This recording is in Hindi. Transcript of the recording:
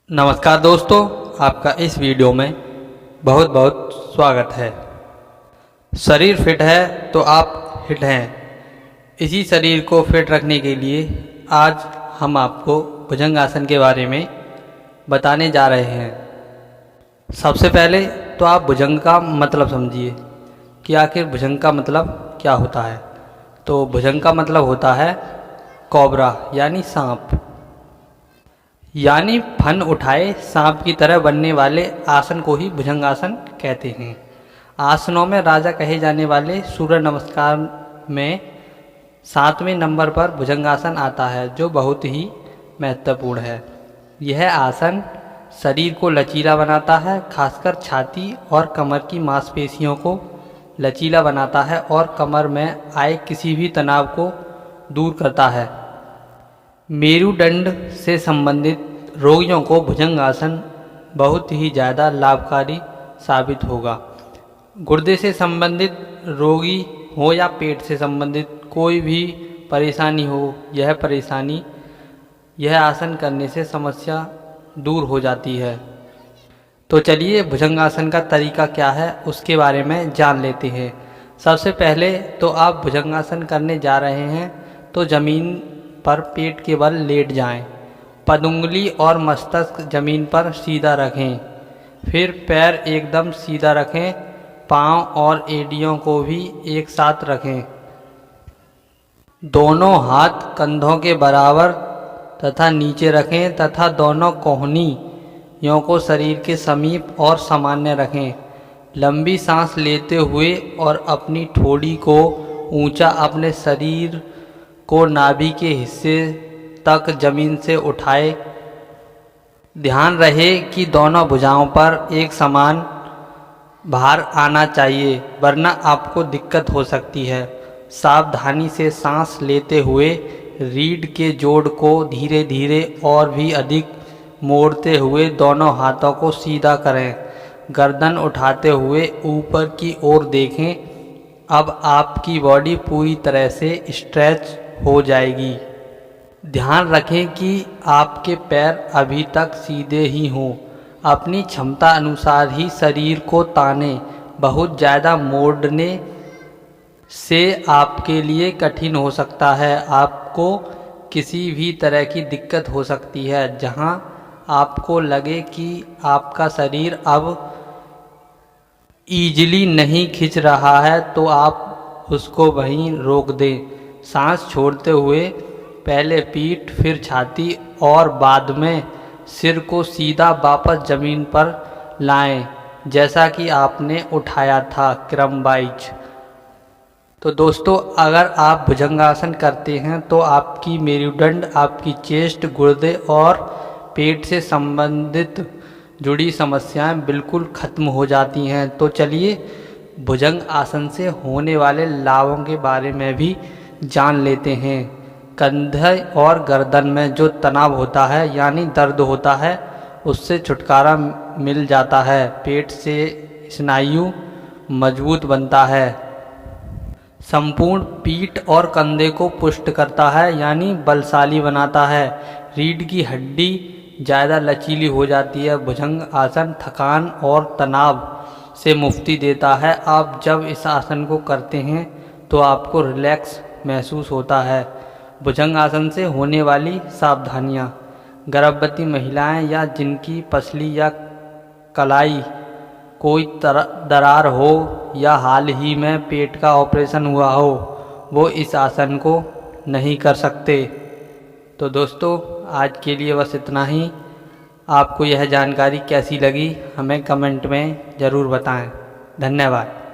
नमस्कार दोस्तों, आपका इस वीडियो में बहुत बहुत स्वागत है। शरीर फिट है तो आप हिट हैं। इसी शरीर को फिट रखने के लिए आज हम आपको भुजंग आसन के बारे में बताने जा रहे हैं। सबसे पहले तो आप भुजंग का मतलब समझिए कि आखिर भुजंग का मतलब क्या होता है। तो भुजंग का मतलब होता है कोबरा यानी सांप, यानी फन उठाए सांप की तरह बनने वाले आसन को ही भुजंगासन कहते हैं। आसनों में राजा कहे जाने वाले सूर्य नमस्कार में 7वें नंबर पर भुजंगासन आता है, जो बहुत ही महत्वपूर्ण है। यह आसन शरीर को लचीला बनाता है, खासकर छाती और कमर की मांसपेशियों को लचीला बनाता है और कमर में आए किसी भी तनाव को दूर करता है। मेरुदंड से संबंधित रोगियों को भुजंग आसन बहुत ही ज़्यादा लाभकारी साबित होगा। गुर्दे से संबंधित रोगी हो या पेट से संबंधित कोई भी परेशानी हो, यह आसन करने से समस्या दूर हो जाती है। तो चलिए भुजंग आसन का तरीका क्या है उसके बारे में जान लेते हैं। सबसे पहले तो आप भुजंग आसन करने जा रहे हैं तो ज़मीन पर पेट के बल लेट जाएं। पदुंगली और मस्तक जमीन पर सीधा रखें, फिर पैर एकदम सीधा रखें। पाँव और एड़ियों को भी एक साथ रखें। दोनों हाथ कंधों के बराबर तथा नीचे रखें तथा दोनों कोहनियों को शरीर के समीप और सामान्य रखें। लंबी सांस लेते हुए और अपनी ठोड़ी को ऊंचा अपने शरीर को नाभि के हिस्से तक जमीन से उठाए। ध्यान रहे कि दोनों भुजाओं पर एक समान भार आना चाहिए, वरना आपको दिक्कत हो सकती है। सावधानी से सांस लेते हुए रीढ़ के जोड़ को धीरे धीरे और भी अधिक मोड़ते हुए दोनों हाथों को सीधा करें। गर्दन उठाते हुए ऊपर की ओर देखें। अब आपकी बॉडी पूरी तरह से स्ट्रेच हो जाएगी। ध्यान रखें कि आपके पैर अभी तक सीधे ही हों। अपनी क्षमता अनुसार ही शरीर को तानें। बहुत ज़्यादा मोड़ने से आपके लिए कठिन हो सकता है। आपको किसी भी तरह की दिक्कत हो सकती है। जहां आपको लगे कि आपका शरीर अब ईजिली नहीं खिंच रहा है तो आप उसको वहीं रोक दें। सांस छोड़ते हुए पहले पीठ, फिर छाती और बाद में सिर को सीधा वापस जमीन पर लाएं, जैसा कि आपने उठाया था क्रमवाइज। तो दोस्तों, अगर आप भुजंगासन करते हैं तो आपकी मेरुदंड, आपकी चेस्ट, गुर्दे और पेट से संबंधित जुड़ी समस्याएं बिल्कुल खत्म हो जाती हैं। तो चलिए भुजंग आसन से होने वाले लाभों के बारे में भी जान लेते हैं। कंधे और गर्दन में जो तनाव होता है यानी दर्द होता है, उससे छुटकारा मिल जाता है। पेट से स्नायु मजबूत बनता है। संपूर्ण पीठ और कंधे को पुष्ट करता है यानी बलशाली बनाता है। रीढ़ की हड्डी ज़्यादा लचीली हो जाती है। भुजंग आसन थकान और तनाव से मुक्ति देता है। आप जब इस आसन को करते हैं तो आपको रिलैक्स महसूस होता है। भुजंग आसन से होने वाली सावधानियाँ। गर्भवती महिलाएं या जिनकी पसली या कलाई कोई दरार हो या हाल ही में पेट का ऑपरेशन हुआ हो, वो इस आसन को नहीं कर सकते। तो दोस्तों, आज के लिए बस इतना ही। आपको यह जानकारी कैसी लगी हमें कमेंट में ज़रूर बताएं। धन्यवाद।